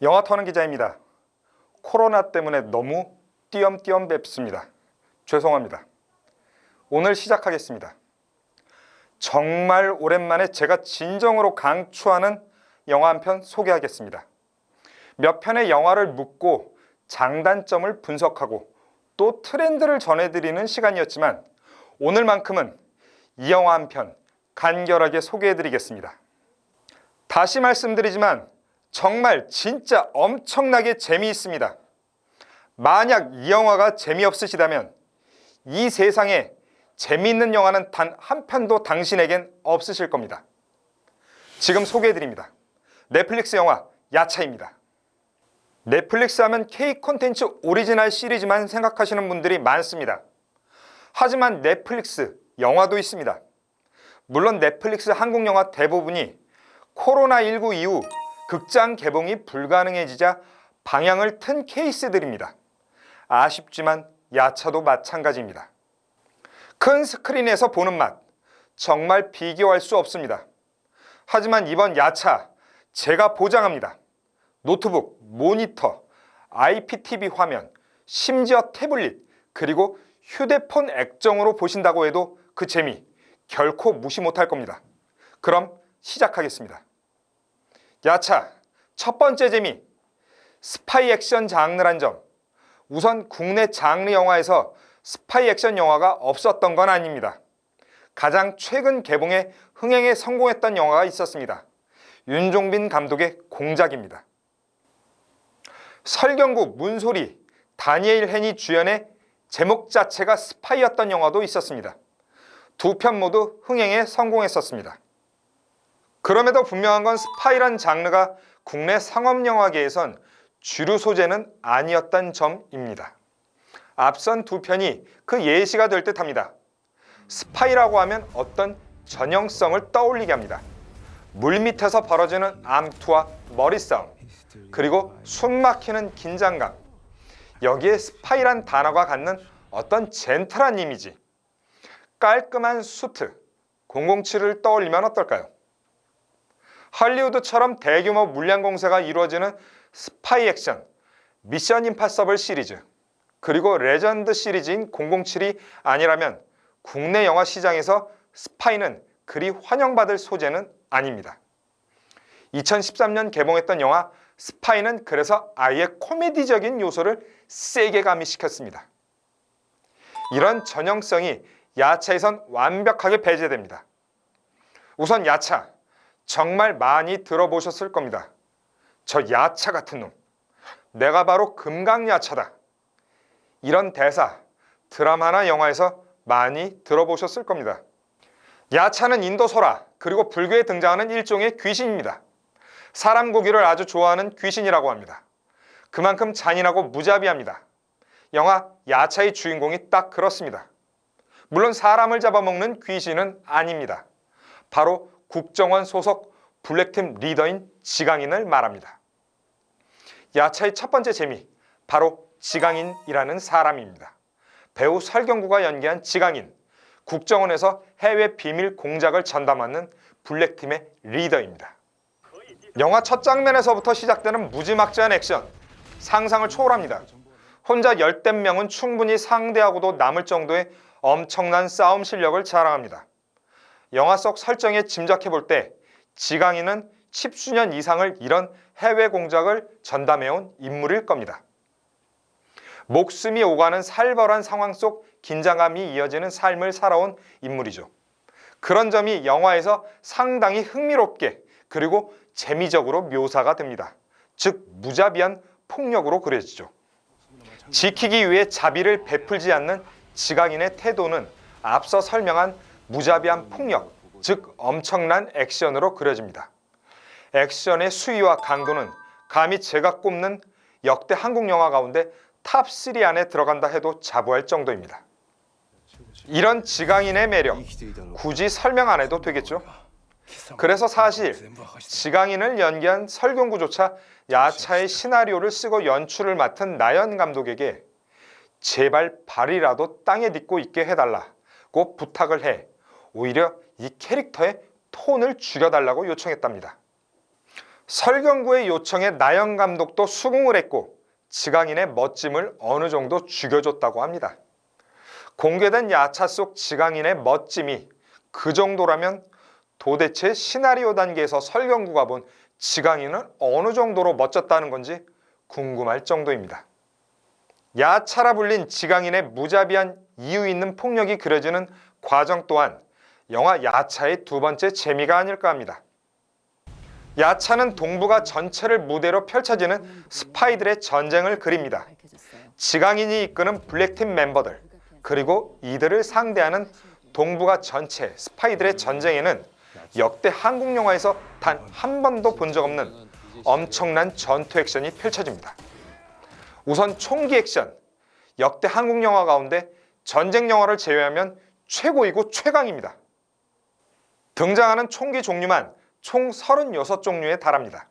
영화 터는 기자입니다. 코로나 때문에 너무 띄엄띄엄 뵙습니다. 죄송합니다. 오늘 시작하겠습니다. 정말 오랜만에 제가 진정으로 강추하는 영화 한 편 소개하겠습니다. 몇 편의 영화를 묻고 장단점을 분석하고 또 트렌드를 전해드리는 시간이었지만 오늘만큼은 이 영화 한 편 간결하게 소개해드리겠습니다. 다시 말씀드리지만 정말 진짜 엄청나게 재미있습니다. 만약 이 영화가 재미없으시다면 이 세상에 재미있는 영화는 단 한 편도 당신에겐 없으실 겁니다. 지금 소개해드립니다. 넷플릭스 영화 야차입니다. 넷플릭스 하면 K 콘텐츠 오리지널 시리즈만 생각하시는 분들이 많습니다. 하지만 넷플릭스 영화도 있습니다. 물론 넷플릭스 한국 영화 대부분이 코로나19 이후 극장 개봉이 불가능해지자 방향을 튼 케이스들입니다. 아쉽지만 야차도 마찬가지입니다. 큰 스크린에서 보는 맛, 정말 비교할 수 없습니다. 하지만 이번 야차, 제가 보장합니다. 노트북, 모니터, IPTV 화면, 심지어 태블릿, 그리고 휴대폰 액정으로 보신다고 해도 그 재미 결코 무시 못할 겁니다. 그럼 시작하겠습니다. 야차, 첫 번째 재미, 스파이 액션 장르란 점. 우선 국내 장르 영화에서 스파이 액션 영화가 없었던 건 아닙니다. 가장 최근 개봉에 흥행에 성공했던 영화가 있었습니다. 윤종빈 감독의 공작입니다. 설경구, 문소리, 다니엘 헨이 주연의 제목 자체가 스파이였던 영화도 있었습니다. 두 편 모두 흥행에 성공했었습니다. 그럼에도 분명한 건 스파이란 장르가 국내 상업영화계에선 주류 소재는 아니었던 점입니다. 앞선 두 편이 그 예시가 될 듯합니다. 스파이라고 하면 어떤 전형성을 떠올리게 합니다. 물밑에서 벌어지는 암투와 머리싸움, 그리고 숨막히는 긴장감. 여기에 스파이란 단어가 갖는 어떤 젠틀한 이미지, 깔끔한 수트, 007을 떠올리면 어떨까요? 할리우드처럼 대규모 물량 공세가 이루어지는 스파이 액션, 미션 임파서블 시리즈, 그리고 레전드 시리즈인 007이 아니라면 국내 영화 시장에서 스파이는 그리 환영받을 소재는 아닙니다. 2013년 개봉했던 영화 스파이는 그래서 아예 코미디적인 요소를 세게 가미시켰습니다. 이런 전형성이 야차에선 완벽하게 배제됩니다. 우선 야차, 정말 많이 들어보셨을 겁니다. 저 야차 같은 놈, 내가 바로 금강야차다. 이런 대사, 드라마나 영화에서 많이 들어보셨을 겁니다. 야차는 인도 설화, 그리고 불교에 등장하는 일종의 귀신입니다. 사람 고기를 아주 좋아하는 귀신이라고 합니다. 그만큼 잔인하고 무자비합니다. 영화 야차의 주인공이 딱 그렇습니다. 물론 사람을 잡아먹는 귀신은 아닙니다. 바로 국정원 소속 블랙팀 리더인 지강인을 말합니다. 야차의 첫 번째 재미, 바로 지강인이라는 사람입니다. 배우 설경구가 연기한 지강인, 국정원에서 해외 비밀 공작을 전담하는 블랙팀의 리더입니다. 영화 첫 장면에서부터 시작되는 무지막지한 액션, 상상을 초월합니다. 혼자 열댓 명은 충분히 상대하고도 남을 정도의 엄청난 싸움 실력을 자랑합니다. 영화 속 설정에 짐작해볼 때 지강인은 10수년 이상을 이런 해외 공작을 전담해온 인물일 겁니다. 목숨이 오가는 살벌한 상황 속 긴장감이 이어지는 삶을 살아온 인물이죠. 그런 점이 영화에서 상당히 흥미롭게 그리고 재미적으로 묘사가 됩니다. 즉 무자비한 폭력으로 그려지죠. 지키기 위해 자비를 베풀지 않는 지강인의 태도는 앞서 설명한 무자비한 폭력, 즉 엄청난 액션으로 그려집니다. 액션의 수위와 강도는 감히 제가 꼽는 역대 한국 영화 가운데 탑3 안에 들어간다 해도 자부할 정도입니다. 이런 지강인의 매력, 굳이 설명 안 해도 되겠죠? 그래서 사실 지강인을 연기한 설경구조차 야차의 시나리오를 쓰고 연출을 맡은 나연 감독에게 제발 발이라도 땅에 딛고 있게 해달라고 부탁을 해 오히려 이 캐릭터에 톤을 죽여달라고 요청했답니다. 설경구의 요청에 나연 감독도 수긍을 했고 지강인의 멋짐을 어느 정도 죽여줬다고 합니다. 공개된 야차 속 지강인의 멋짐이 그 정도라면 도대체 시나리오 단계에서 설경구가 본 지강인은 어느 정도로 멋졌다는 건지 궁금할 정도입니다. 야차라 불린 지강인의 무자비한 이유 있는 폭력이 그려지는 과정 또한 영화 야차의 두 번째 재미가 아닐까 합니다. 야차는 동북아 전체를 무대로 펼쳐지는 스파이들의 전쟁을 그립니다. 지강인이 이끄는 블랙팀 멤버들 그리고 이들을 상대하는 동북아 전체 스파이들의 전쟁에는 역대 한국 영화에서 단 한 번도 본 적 없는 엄청난 전투 액션이 펼쳐집니다. 우선 총기 액션, 역대 한국 영화 가운데 전쟁 영화를 제외하면 최고이고 최강입니다. 등장하는 총기 종류만 총 36종류에 달합니다.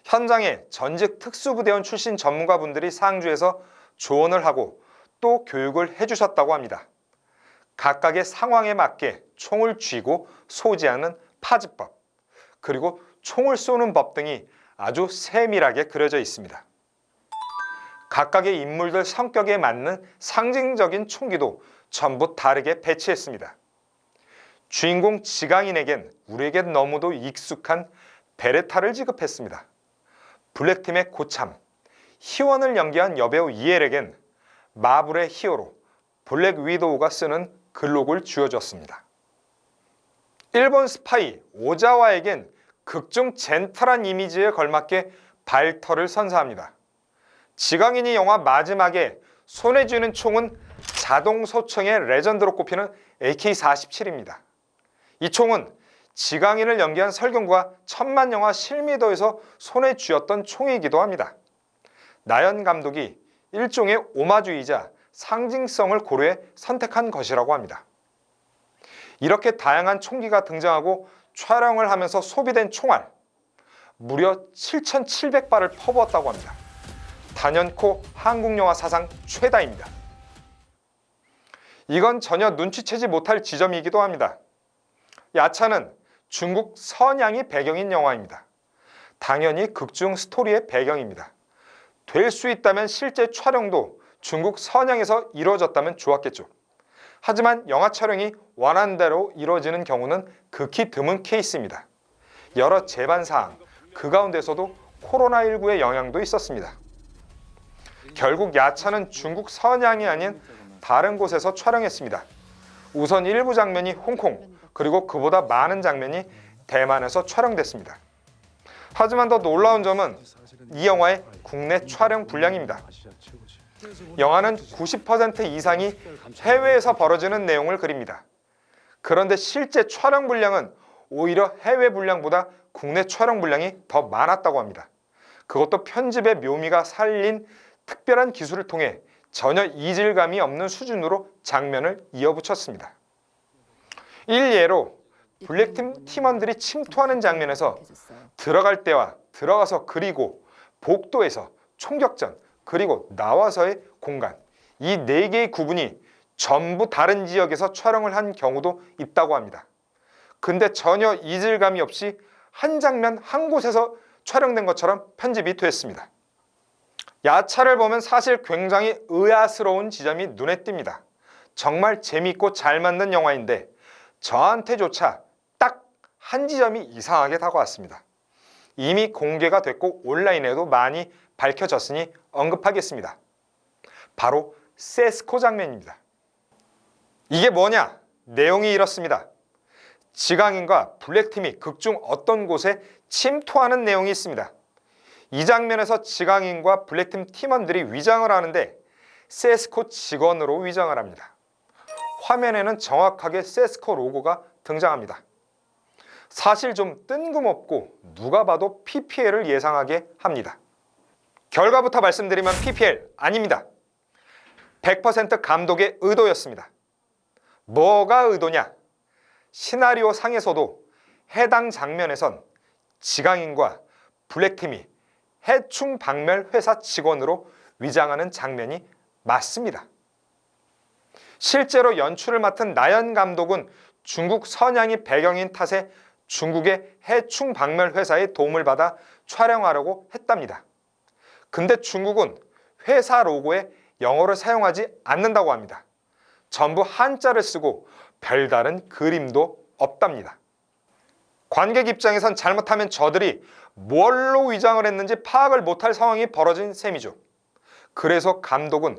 현장에 전직 특수부대원 출신 전문가분들이 상주해서 조언을 하고 또 교육을 해주셨다고 합니다. 각각의 상황에 맞게 총을 쥐고 소지하는 파지법, 그리고 총을 쏘는 법 등이 아주 세밀하게 그려져 있습니다. 각각의 인물들 성격에 맞는 상징적인 총기도 전부 다르게 배치했습니다. 주인공 지강인에겐 우리에겐 너무도 익숙한 베레타를 지급했습니다. 블랙팀의 고참, 희원을 연기한 여배우 이엘에겐 마블의 히어로 블랙 위도우가 쓰는 글록을 쥐어줬습니다. 일본 스파이 오자와에겐 극중 젠틀한 이미지에 걸맞게 발터를 선사합니다. 지강인이 영화 마지막에 손에 쥐는 총은 자동 소총의 레전드로 꼽히는 AK-47입니다. 이 총은 지강인을 연기한 설경구가 천만영화 실미도에서 손에 쥐었던 총이기도 합니다. 나연 감독이 일종의 오마주이자 상징성을 고려해 선택한 것이라고 합니다. 이렇게 다양한 총기가 등장하고 촬영을 하면서 소비된 총알 무려 7,700발을 퍼부었다고 합니다. 단연코 한국 영화 사상 최다입니다. 이건 전혀 눈치채지 못할 지점이기도 합니다. 야차는 중국 선양이 배경인 영화입니다. 당연히 극중 스토리의 배경입니다. 될 수 있다면 실제 촬영도 중국 선양에서 이루어졌다면 좋았겠죠. 하지만 영화 촬영이 원한 대로 이루어지는 경우는 극히 드문 케이스입니다. 여러 제반사항, 그 가운데서도 코로나19의 영향도 있었습니다. 결국 야차는 중국 선양이 아닌 다른 곳에서 촬영했습니다. 우선 일부 장면이 홍콩, 그리고 그보다 많은 장면이 대만에서 촬영됐습니다. 하지만 더 놀라운 점은 이 영화의 국내 촬영 분량입니다. 영화는 90% 이상이 해외에서 벌어지는 내용을 그립니다. 그런데 실제 촬영 분량은 오히려 해외 분량보다 국내 촬영 분량이 더 많았다고 합니다. 그것도 편집의 묘미가 살린 특별한 기술을 통해 전혀 이질감이 없는 수준으로 장면을 이어붙였습니다. 일예로 블랙팀 팀원들이 침투하는 장면에서 들어갈 때와 들어가서 그리고 복도에서 총격전 그리고 나와서의 공간, 이 4개의 구분이 전부 다른 지역에서 촬영을 한 경우도 있다고 합니다. 근데 전혀 이질감이 없이 한 장면 한 곳에서 촬영된 것처럼 편집이 됐습니다. 야차를 보면 사실 굉장히 의아스러운 지점이 눈에 띕니다. 정말 재밌고 잘 만든 영화인데 저한테조차 딱 한 지점이 이상하게 다가왔습니다. 이미 공개가 됐고 온라인에도 많이 밝혀졌으니 언급하겠습니다. 바로 세스코 장면입니다. 이게 뭐냐? 내용이 이렇습니다. 지강인과 블랙팀이 극중 어떤 곳에 침투하는 내용이 있습니다. 이 장면에서 지강인과 블랙팀 팀원들이 위장을 하는데 세스코 직원으로 위장을 합니다. 화면에는 정확하게 세스코 로고가 등장합니다. 사실 좀 뜬금없고 누가 봐도 PPL을 예상하게 합니다. 결과부터 말씀드리면 PPL 아닙니다. 100% 감독의 의도였습니다. 뭐가 의도냐? 시나리오 상에서도 해당 장면에선 지강인과 블랙팀이 해충 박멸 회사 직원으로 위장하는 장면이 맞습니다. 실제로 연출을 맡은 나연 감독은 중국 선양이 배경인 탓에 중국의 해충 박멸 회사의 도움을 받아 촬영하려고 했답니다. 근데 중국은 회사 로고에 영어를 사용하지 않는다고 합니다. 전부 한자를 쓰고 별다른 그림도 없답니다. 관객 입장에선 잘못하면 저들이 뭘로 위장을 했는지 파악을 못할 상황이 벌어진 셈이죠. 그래서 감독은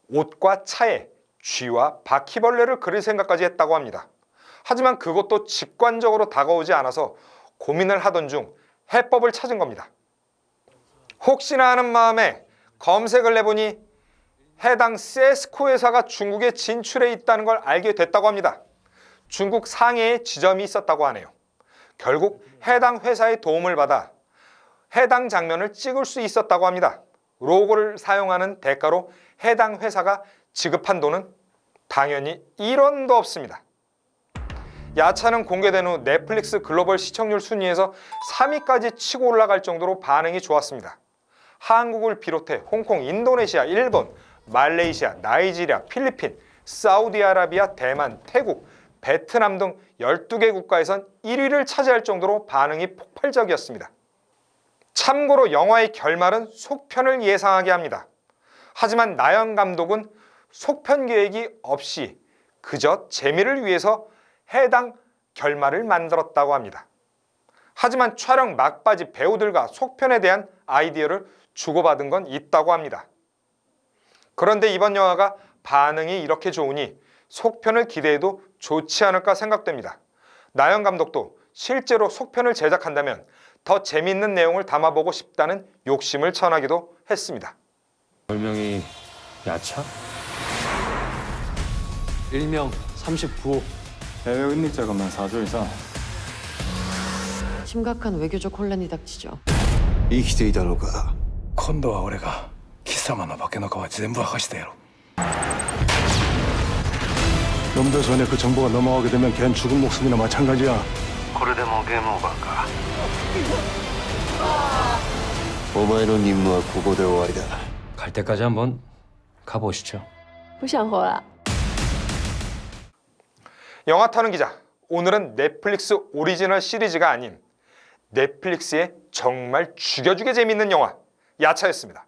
옷과 차에 쥐와 바퀴벌레를 그릴 생각까지 했다고 합니다. 하지만 그것도 직관적으로 다가오지 않아서 고민을 하던 중 해법을 찾은 겁니다. 혹시나 하는 마음에 검색을 해보니 해당 세스코 회사가 중국에 진출해 있다는 걸 알게 됐다고 합니다. 중국 상해에 지점이 있었다고 하네요. 결국 해당 회사의 도움을 받아 해당 장면을 찍을 수 있었다고 합니다. 로고를 사용하는 대가로 해당 회사가 지급한 돈은 당연히 1원도 없습니다. 야차는 공개된 후 넷플릭스 글로벌 시청률 순위에서 3위까지 치고 올라갈 정도로 반응이 좋았습니다. 한국을 비롯해 홍콩, 인도네시아, 일본, 말레이시아, 나이지리아, 필리핀, 사우디아라비아, 대만, 태국, 베트남 등 12개 국가에선 1위를 차지할 정도로 반응이 폭발적이었습니다. 참고로 영화의 결말은 속편을 예상하게 합니다. 하지만 나연 감독은 속편 계획이 없이 그저 재미를 위해서 해당 결말을 만들었다고 합니다. 하지만 촬영 막바지 배우들과 속편에 대한 아이디어를 주고받은 건 있다고 합니다. 그런데 이번 영화가 반응이 이렇게 좋으니 속편을 기대해도 좋지 않을까 생각됩니다. 나연 감독도 실제로 속편을 제작한다면 더 재미있는 내용을 담아보고 싶다는 욕심을 전하기도 했습니다. 별명이 야차? 일명 39호. 해외 은닉자금만 4조 이상. 심각한 외교적 혼란이 닥치죠. 生きていたのか。今度は俺が貴様の化けの皮全部明かしてやろう。 놈들 손에 그 정보가 넘어가게 되면 걘 죽은 목숨이나 마찬가지야. これでもうゲームオーバーか。お前の任務はここで終わりだ。 갈 때까지 한번 가보시죠. 不想活了。 영화 터는 기자, 오늘은 넷플릭스 오리지널 시리즈가 아닌 넷플릭스의 정말 죽여주게 재밌는 영화 야차였습니다.